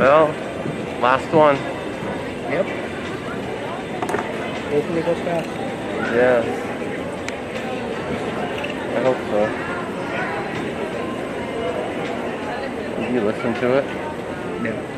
Well, last one. Yep. Hopefully it goes fast. Yeah. I hope so. Did you listen to it? Yeah.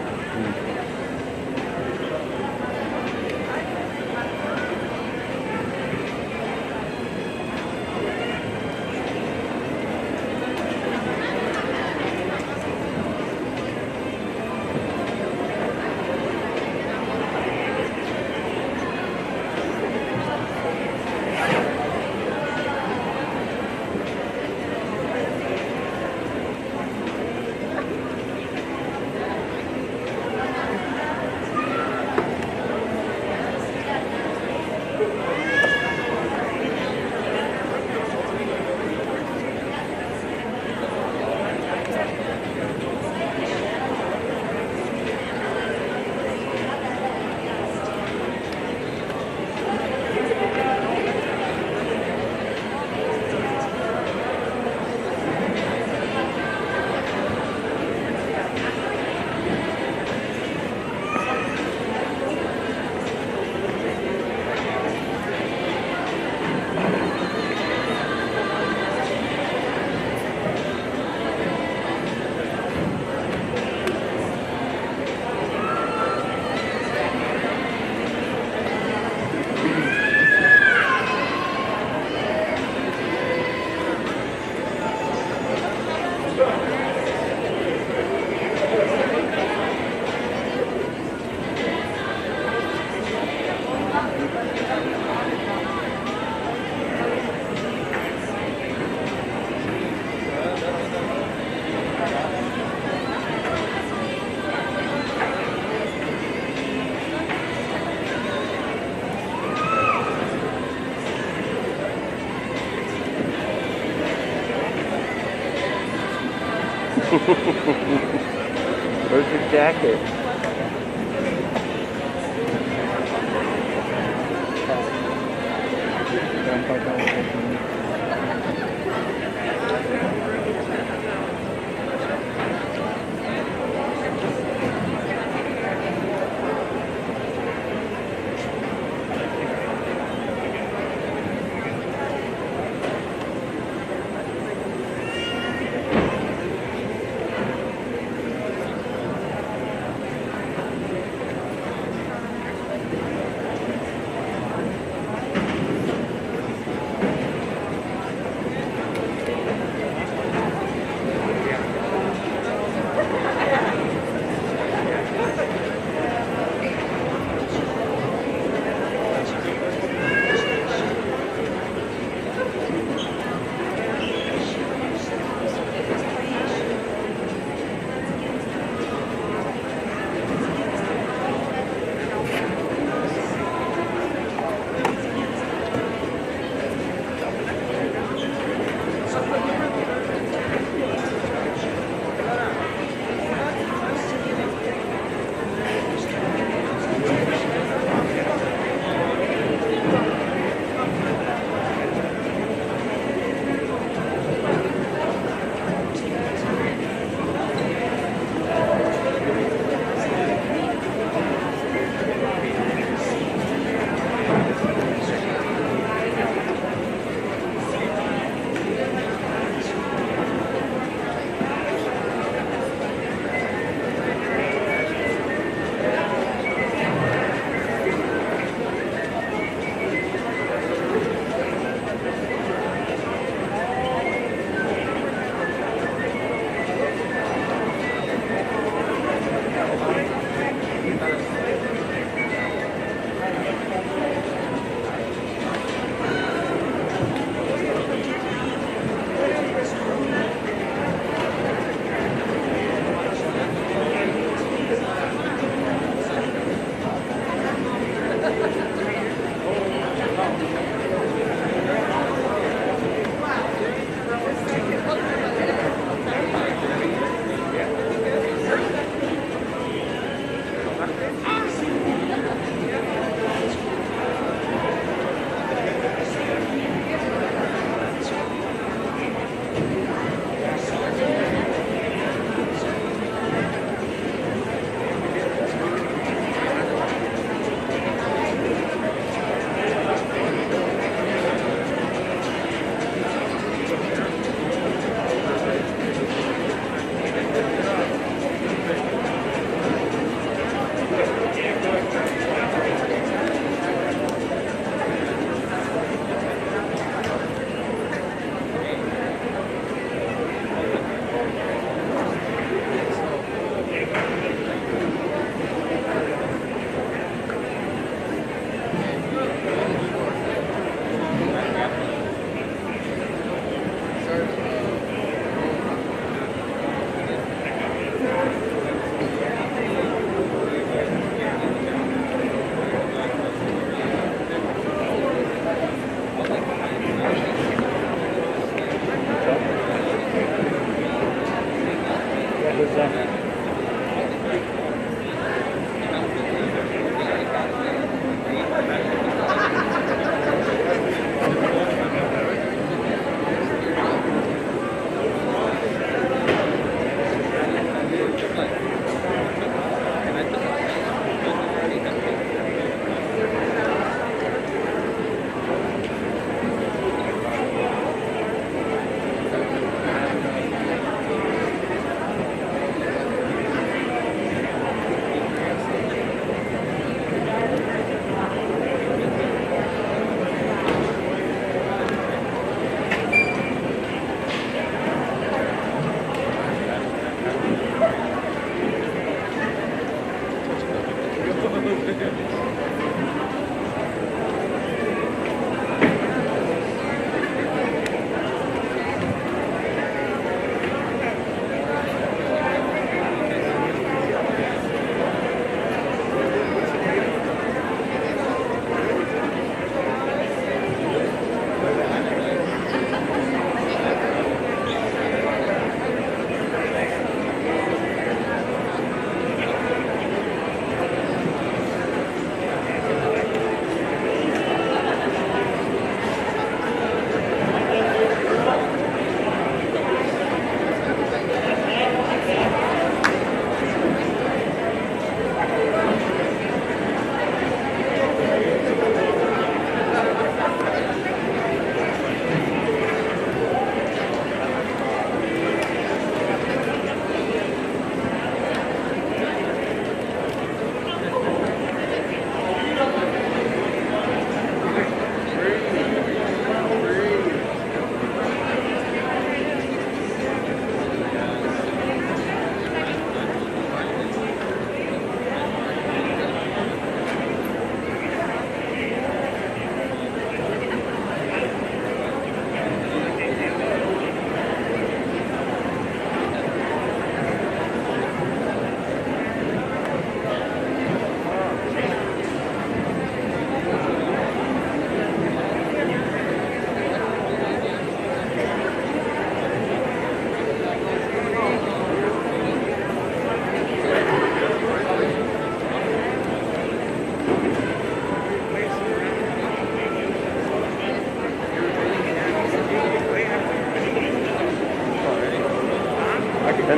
Where's your jacket?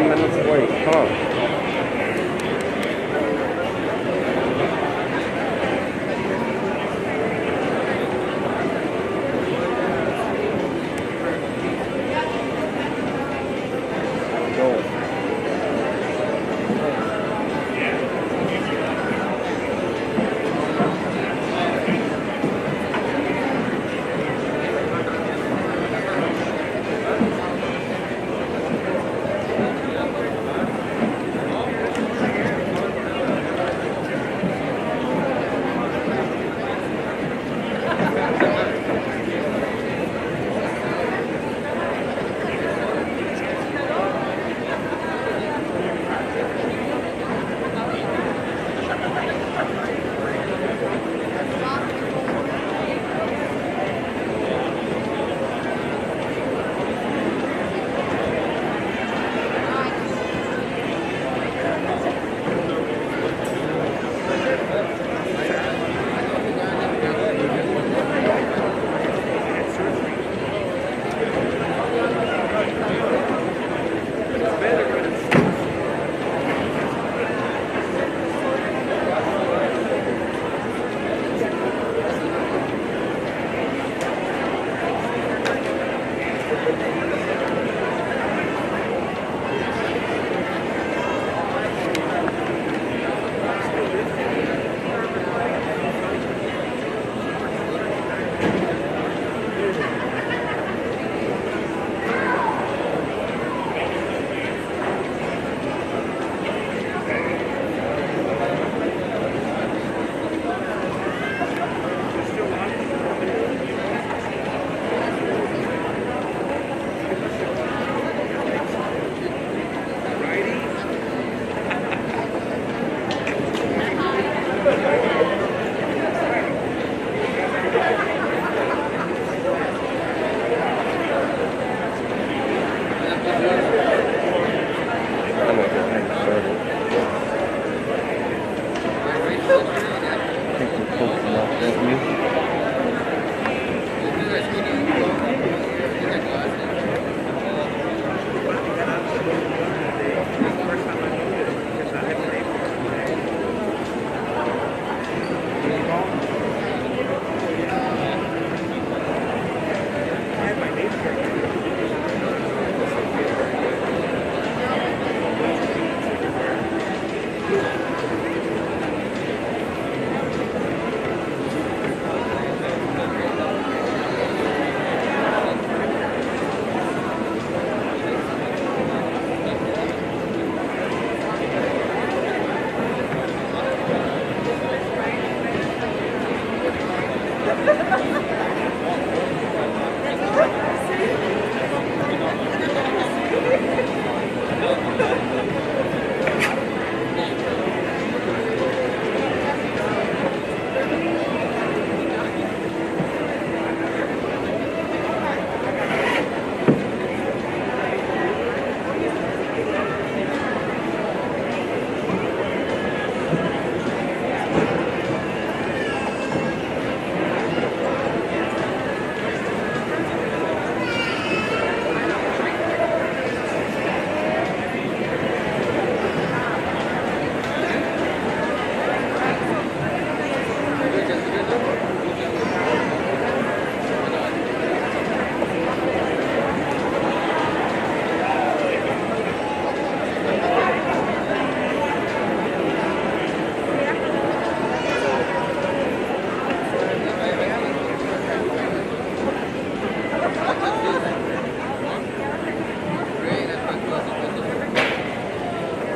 10 minutes late. Come on.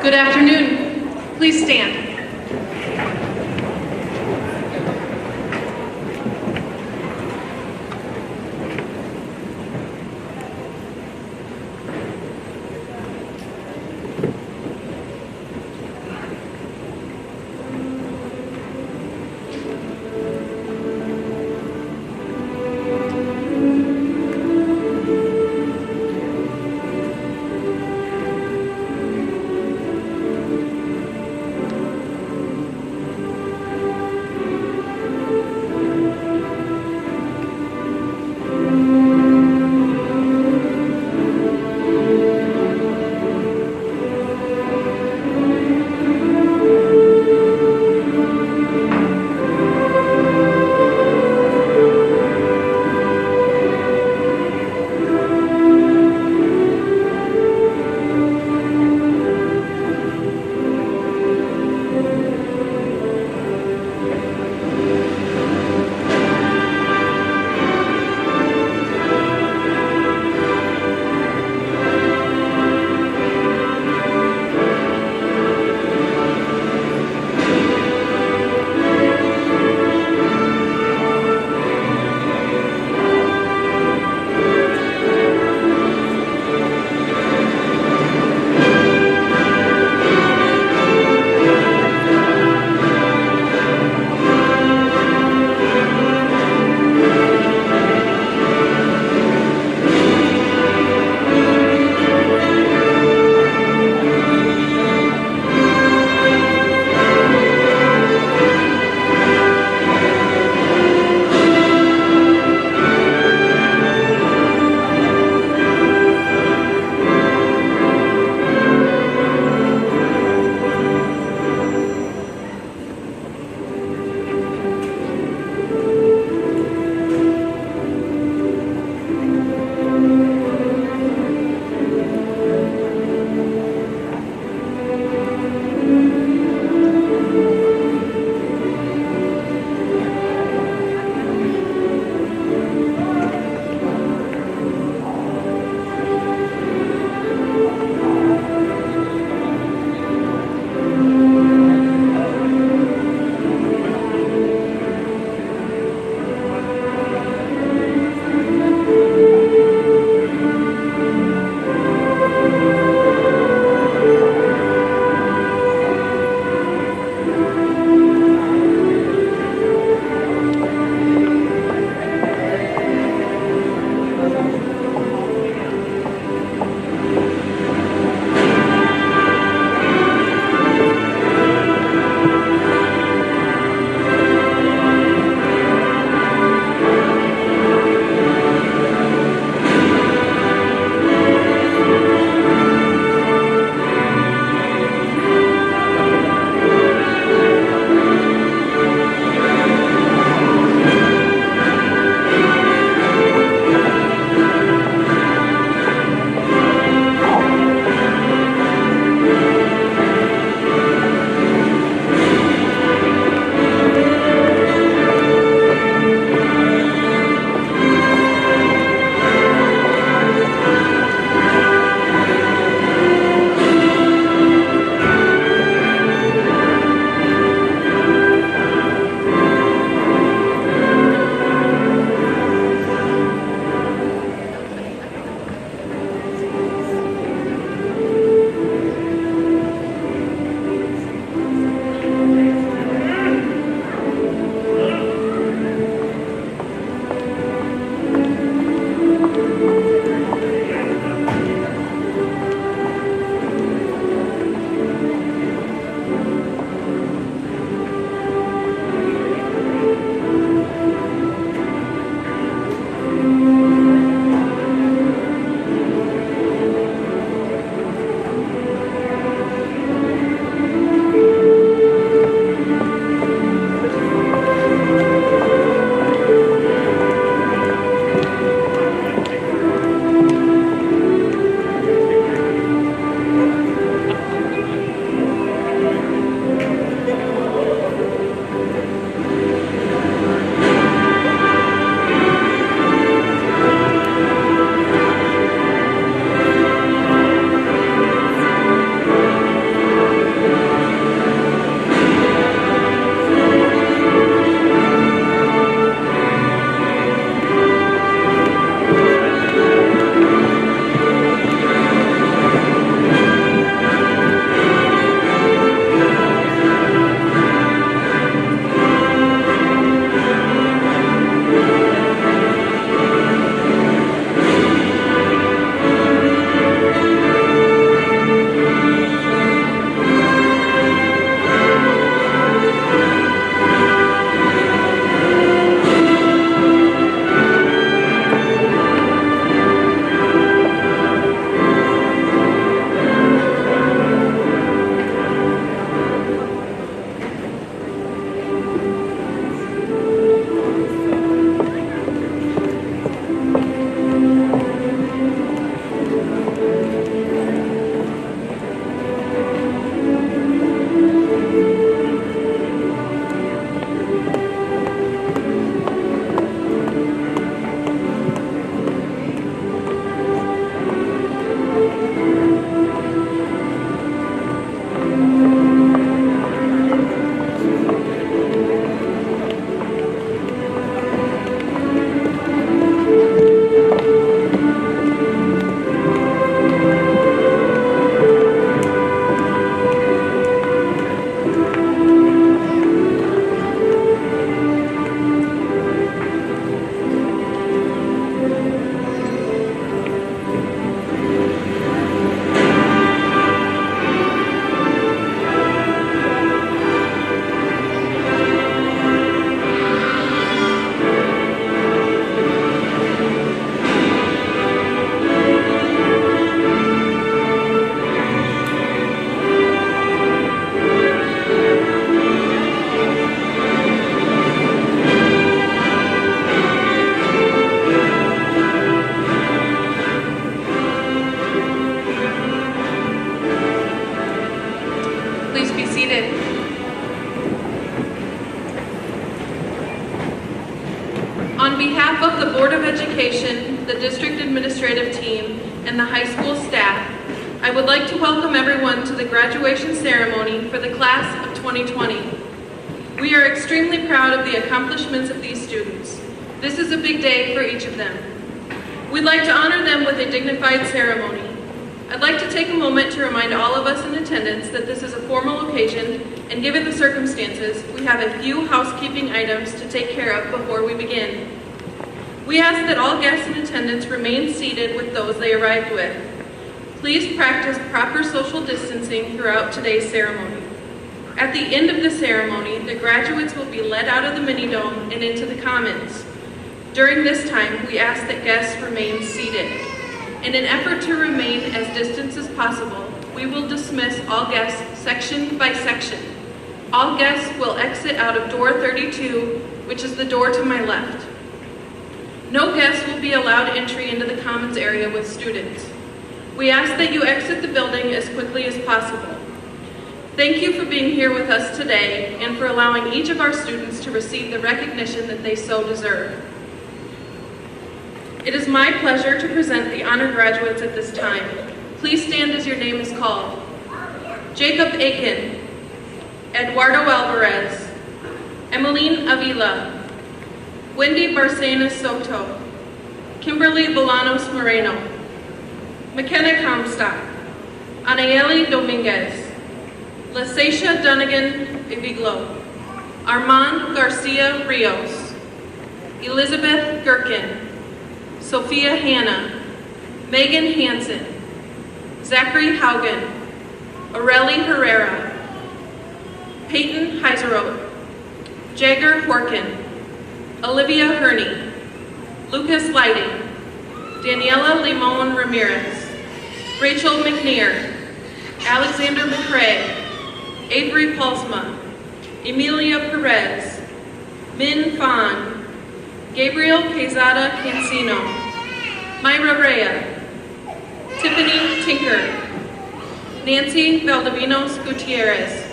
Good afternoon. Please stand. On behalf of the Board of Education, the district administrative team, and the high school staff, I would like to welcome everyone to the graduation ceremony for the class of 2020. We are extremely proud of the accomplishments of these students. This is a big day for each of them. We'd like to honor them with a dignified ceremony. I'd like to take a moment to remind all of us in attendance that this is a formal occasion, and given the circumstances, we have a few housekeeping items to take care of before we begin. We ask that all guests in attendance remain seated with those they arrived with. Please practice proper social distancing throughout today's ceremony. At the end of the ceremony, the graduates will be led out of the mini-dome and into the commons. During this time, we ask that guests remain seated. In an effort to remain as distant as possible, we will dismiss all guests section by section. All guests will exit out of door 32, which is the door to my left. No guests will be allowed entry into the commons area with students. We ask that you exit the building as quickly as possible. Thank you for being here with us today and for allowing each of our students to receive the recognition that they so deserve. It is my pleasure to present the honor graduates at this time. Please stand as your name is called. Jacob Aiken, Eduardo Alvarez, Emeline Avila, Wendy Barcenas Soto, Kimberly Bolanos Moreno, McKenna Comstock, Anayeli Dominguez, Lasacia Dunnigan Iviglo, Armand Garcia Rios, Elizabeth Gherkin, Sophia Hanna, Megan Hansen, Zachary Haugen, Aurelie Herrera, Peyton Heiseroth, Jagger Horkin, Olivia Herney, Lucas Lighting, Daniela Limon Ramirez, Rachel McNear, Alexander McCrae, Avery Palsma, Emilia Perez, Min Fan, Gabriel Quezada Cancino, Myra Rea, Tiffany Tinker, Nancy Valdivinos Gutierrez,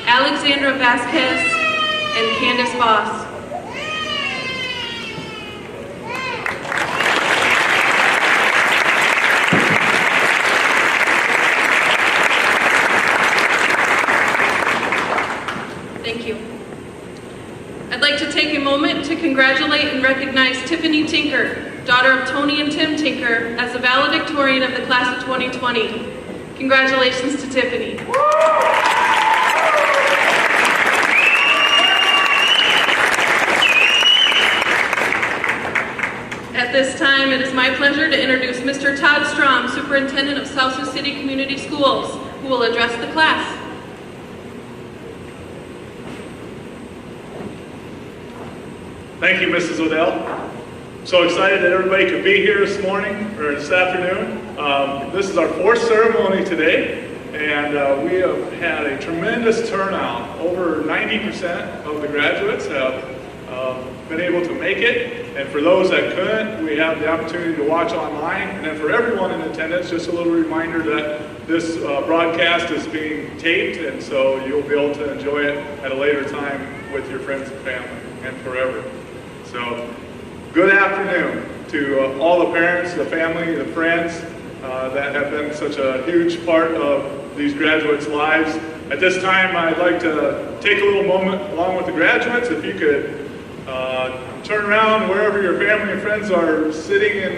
Alexandra Vasquez, and Candace Voss. Thank you. I'd like to take a moment to congratulate and recognize Tiffany Tinker, daughter of Tony and Tim Tinker, as the valedictorian of the class of 2020. Congratulations to Tiffany. At this time, it is my pleasure to introduce Mr. Todd Strom, Superintendent of South Sioux City Community Schools, who will address the class. Thank you, Mrs. Odell. So excited that everybody could be here this morning, or this afternoon. This is our fourth ceremony today, and we have had a tremendous turnout. Over 90% of the graduates have been able to make it, and for those that couldn't, we have the opportunity to watch online. And then for everyone in attendance, just a little reminder that this broadcast is being taped, and so you'll be able to enjoy it at a later time with your friends and family, and forever. So, good afternoon to all the parents, the family, the friends that have been such a huge part of these graduates' lives. At this time, I'd like to take a little moment along with the graduates. If you could turn around wherever your family and friends are sitting in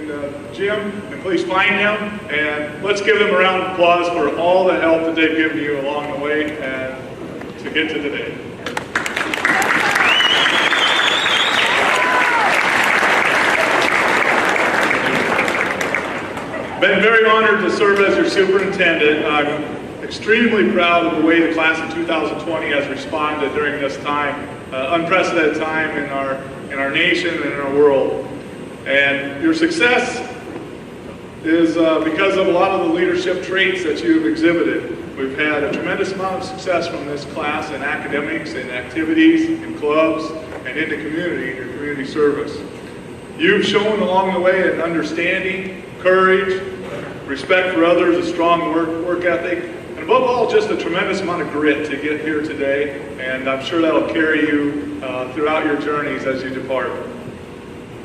the gym, and please find them. And let's give them a round of applause for all the help that they've given you along the way and to get to today. Been very honored to serve as your superintendent. I'm extremely proud of the way the class of 2020 has responded during this time, unprecedented time in our nation and in our world. And your success is because of a lot of the leadership traits that you've exhibited. We've had a tremendous amount of success from this class in academics, in activities, in clubs, and in the community, in your community service. You've shown along the way an understanding, courage, respect for others, a strong work ethic, and above all, just a tremendous amount of grit to get here today, and I'm sure that'll carry you throughout your journeys as you depart.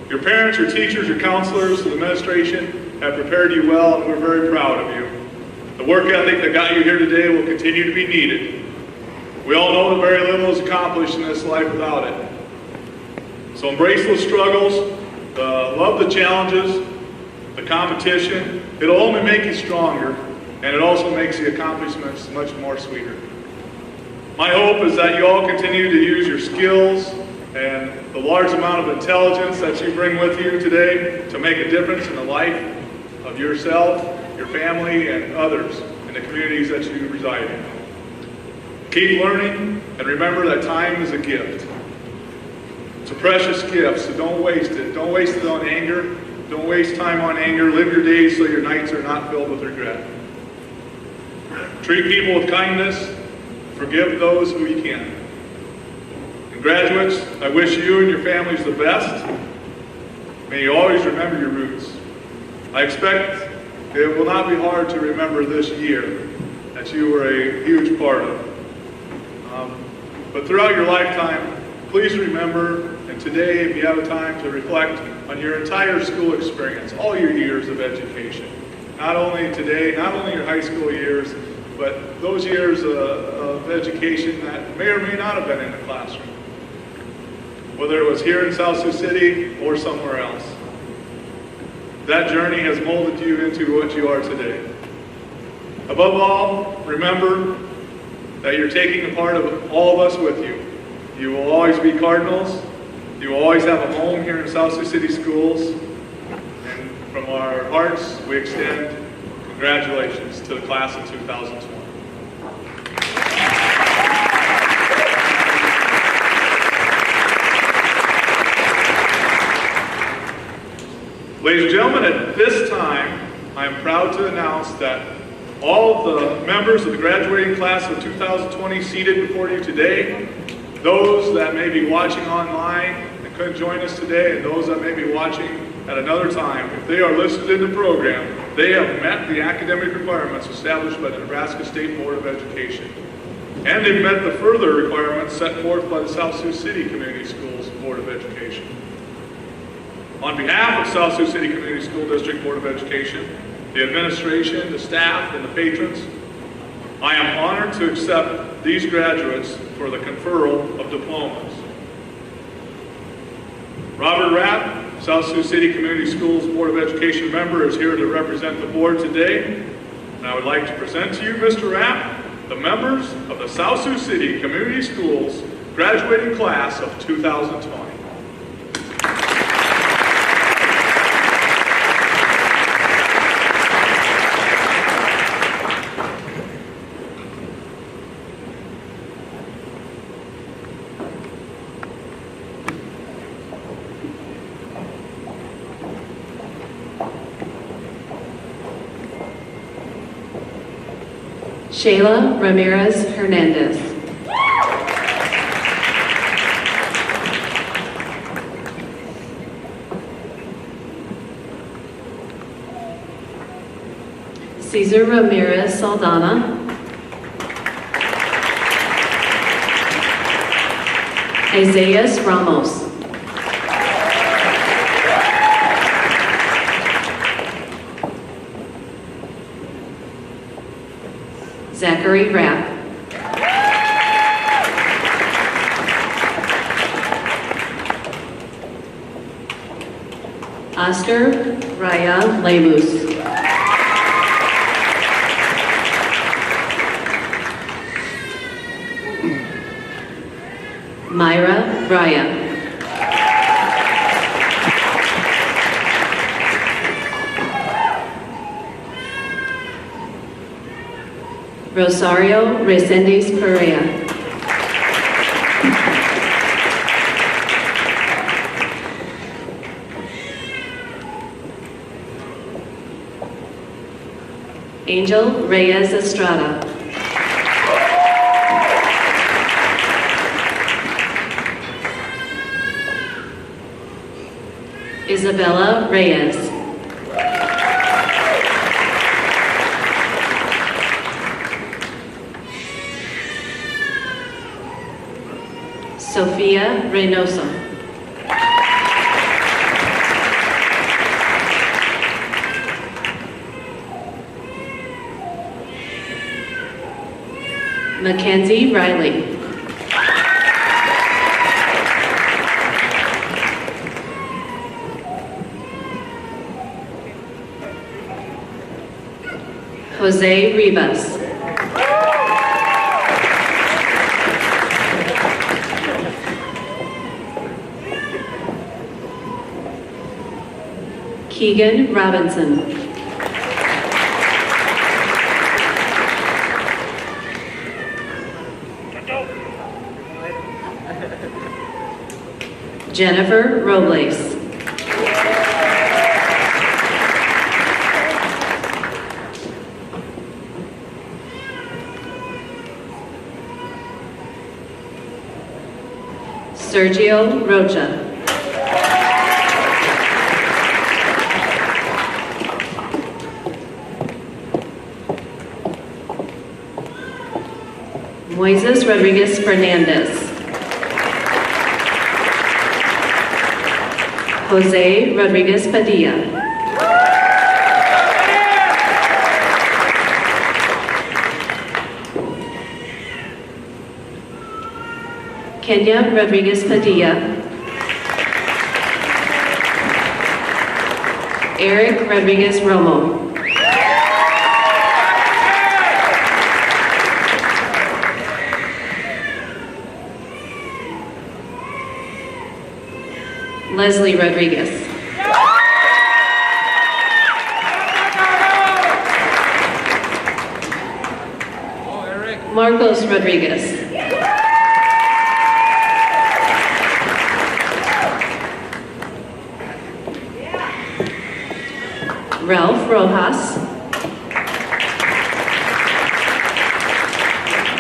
Your parents, your teachers, your counselors, the administration have prepared you well, and we're very proud of you. The work ethic that got you here today will continue to be needed. We all know that very little is accomplished in this life without it. So embrace those struggles, love the challenges, the competition. It'll only make you stronger, and it also makes the accomplishments much more sweeter. My hope is that you all continue to use your skills and the large amount of intelligence that you bring with you today to make a difference in the life of yourself, your family, and others in the communities that you reside in. Keep learning, and remember that time is a gift. It's a precious gift, so don't waste it. Don't waste it on anger. Don't waste time on anger. Live your days so your nights are not filled with regret. Treat people with kindness. Forgive those who you can. And graduates, I wish you and your families the best. May you always remember your roots. I expect it will not be hard to remember this year that you were a huge part of. But throughout your lifetime, please remember, and today if you have time to reflect on your entire school experience, all your years of education. Not only today, not only your high school years, but those years of education that may or may not have been in the classroom. Whether it was here in South Sioux City or somewhere else. That journey has molded you into what you are today. Above all, remember that you're taking a part of all of us with you. You will always be Cardinals. You will always have a home here in South Sioux City Schools. And from our hearts, we extend congratulations to the class of 2020. Ladies and gentlemen, at this time, I am proud to announce that all the members of the graduating class of 2020 seated before you today, those that may be watching online and couldn't join us today, and those that may be watching at another time, if they are listed in the program, they have met the academic requirements established by the Nebraska State Board of Education. And they've met the further requirements set forth by the South Sioux City Community Schools Board of Education. On behalf of South Sioux City Community School District Board of Education, the administration, the staff, and the patrons, I am honored to accept these graduates for the conferral of diplomas. Robert Rapp, South Sioux City Community Schools Board of Education member, is here to represent the board today. And I would like to present to you, Mr. Rapp, the members of the South Sioux City Community Schools graduating class of 2020. Shayla Ramirez Hernandez. Cesar Ramirez Saldana. Isaias Ramos. Zachary Rapp. Oscar Raya Lemus. Myra Raya. Rosario Resendiz Perea. Angel Reyes Estrada. Isabella Reyes. Sofia Reynoso. Mackenzie Riley. Jose Rivas. Keegan Robinson. Jennifer Robles. Sergio Rocha. Moises Rodriguez Fernandez. Jose Rodriguez Padilla. Kenya Rodriguez Padilla. Eric Rodriguez Romo. Leslie Rodriguez. Marcos Rodriguez. Ralph Rojas.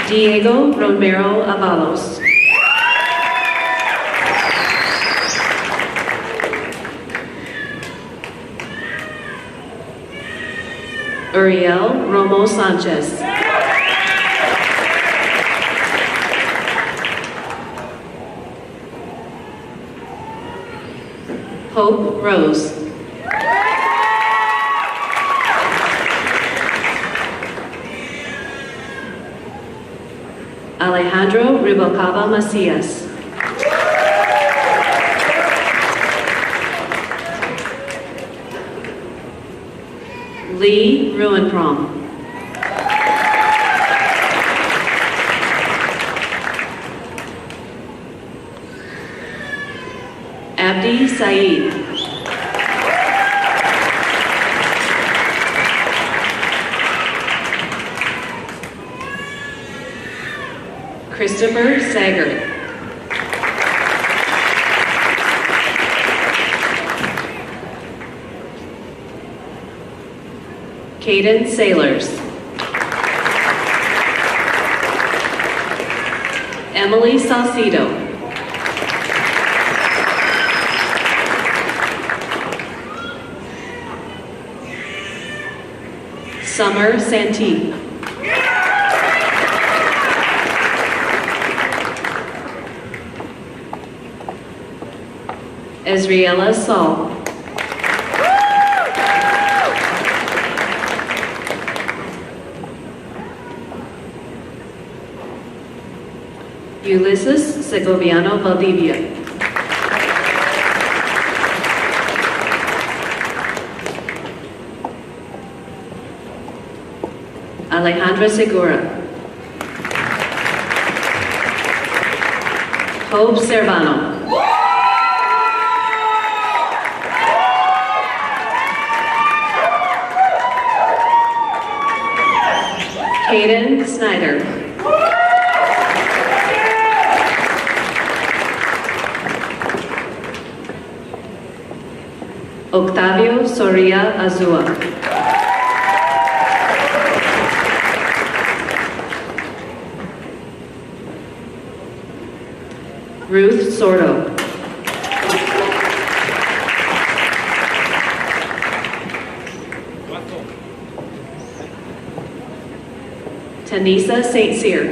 Diego Romero Avalos. Uriel Romo Sanchez. Hope Rose. Alejandro Rubalcaba Macias. Lee Ruenprom. Abdi Saeed. Christopher Sager. Caden Sailors. Emily Salcido. Summer Santee. Ezriela Saul. Ulysses Segoviano Valdivia. Alejandra Segura. Hope Servano. Caden Snyder. Octavio Soria Azua. Ruth Sordo. Tanisa St. Cyr.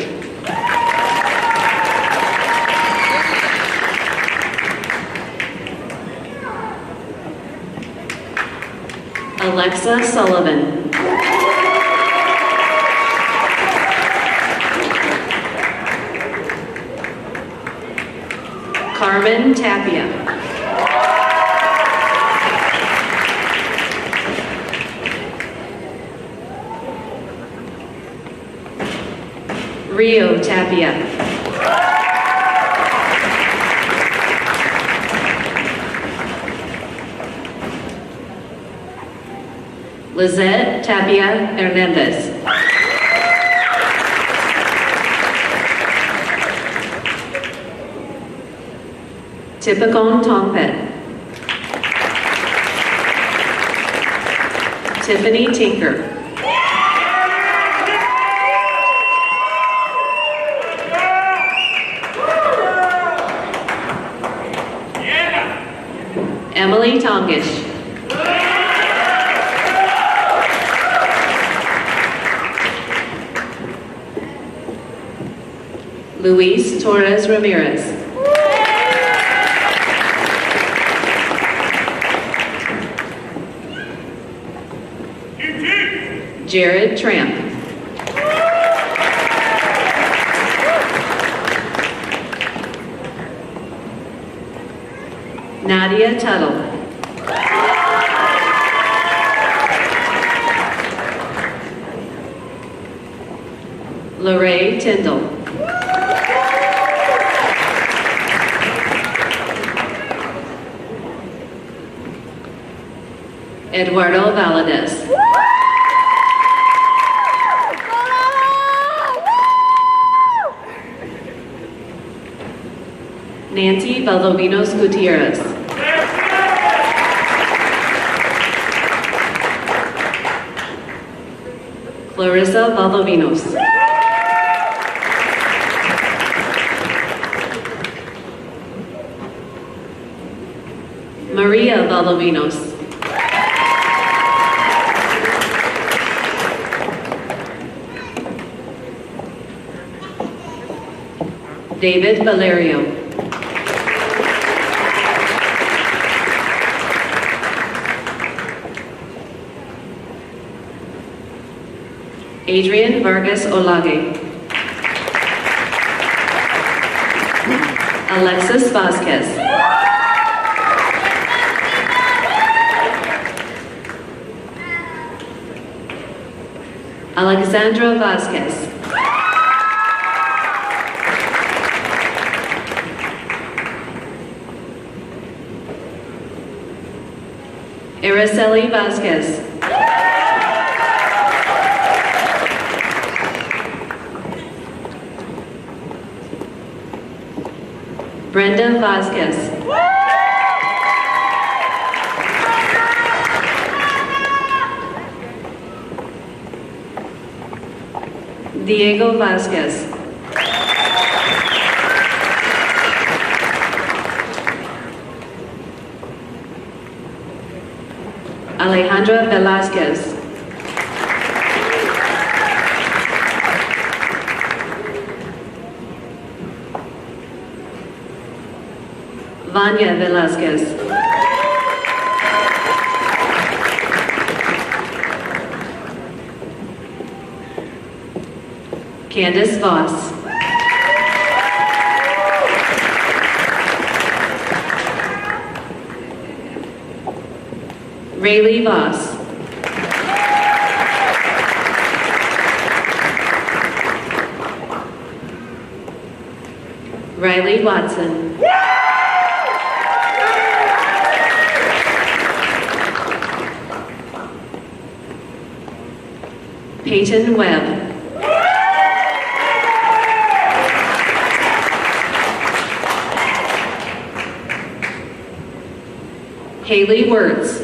Alexa Sullivan. Carmen Tapia. Rio Tapia. Lizette Tapia Hernandez. Tipicon Tongpet. Tiffany Tinker. Emily Tongish. Luis Torres Ramirez. Jared Tramp. Nadia Tuttle. Lorraine Tyndall. Eduardo Valadez. Nancy Valdovinos Gutierrez. Clarissa Valdovinos. Maria Valdovinos. David Valerio. Adrian Vargas Olage. Alexis Vasquez. Alexandra Vasquez. Araceli Vasquez. Brenda Vasquez. Diego Vasquez. Alejandra Velázquez. Vanya Velázquez. Candace Voss. Rayleigh Voss. Riley Watson. Peyton Webb. Haley Words.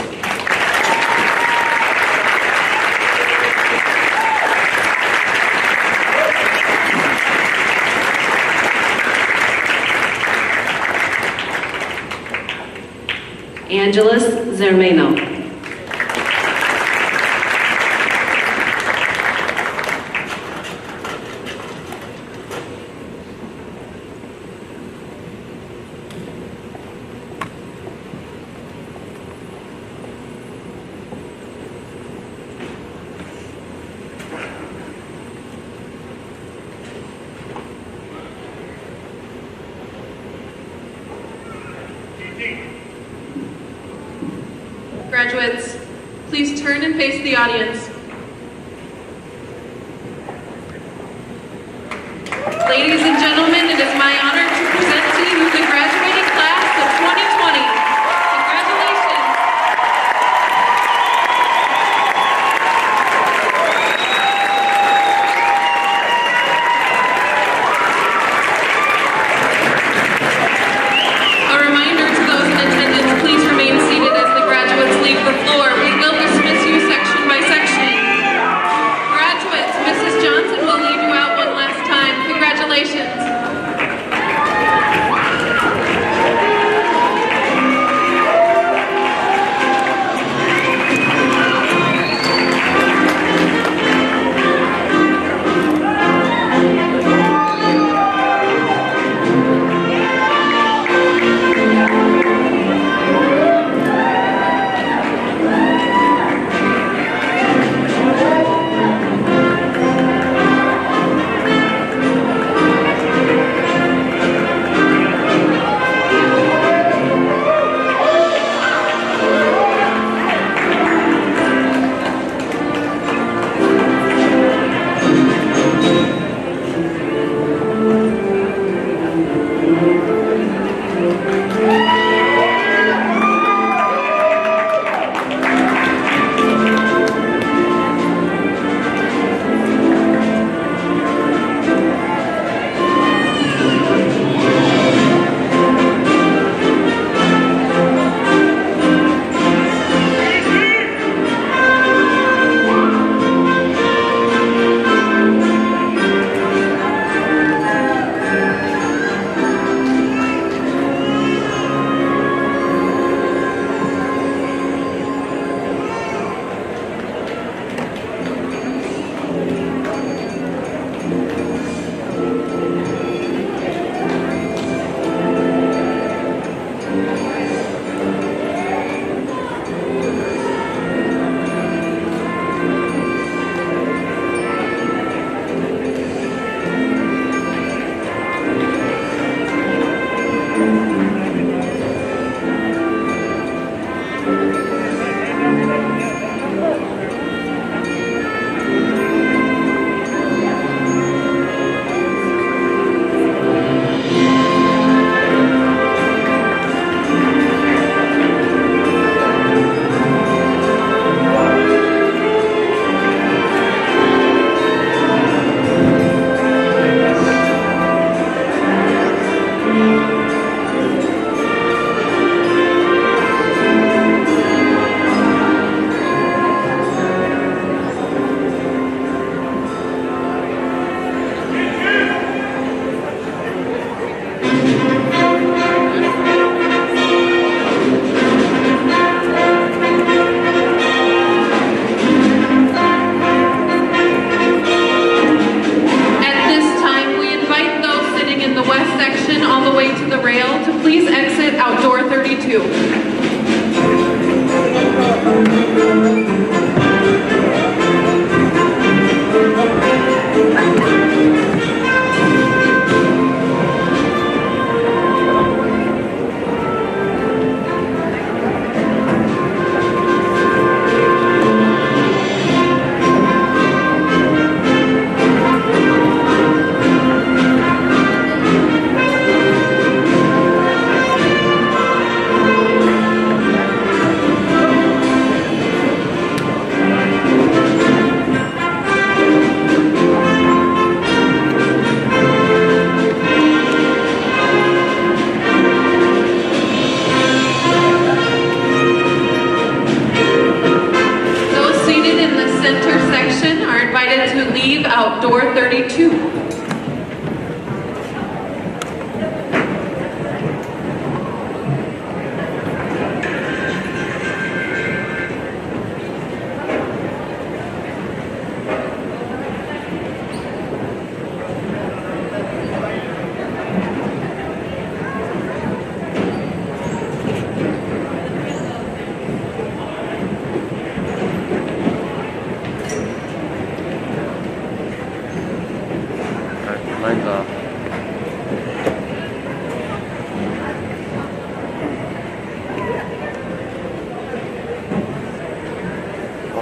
Angeles Zermeno. Graduates, please turn and face the audience. Ladies and gentlemen, it is my honor to present to you the graduating class of 2020. Congratulations. A reminder to those in attendance, please remain seated as the graduates leave the floor. We will dismiss you section by section.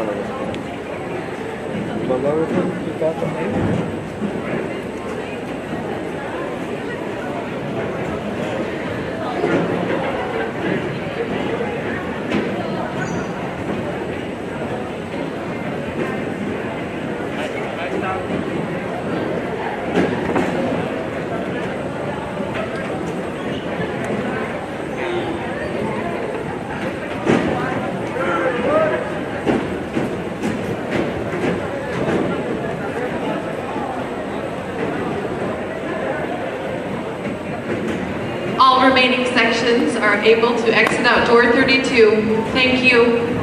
one of us. What was it you got from me? All remaining sections are able to exit out door 32. Thank you.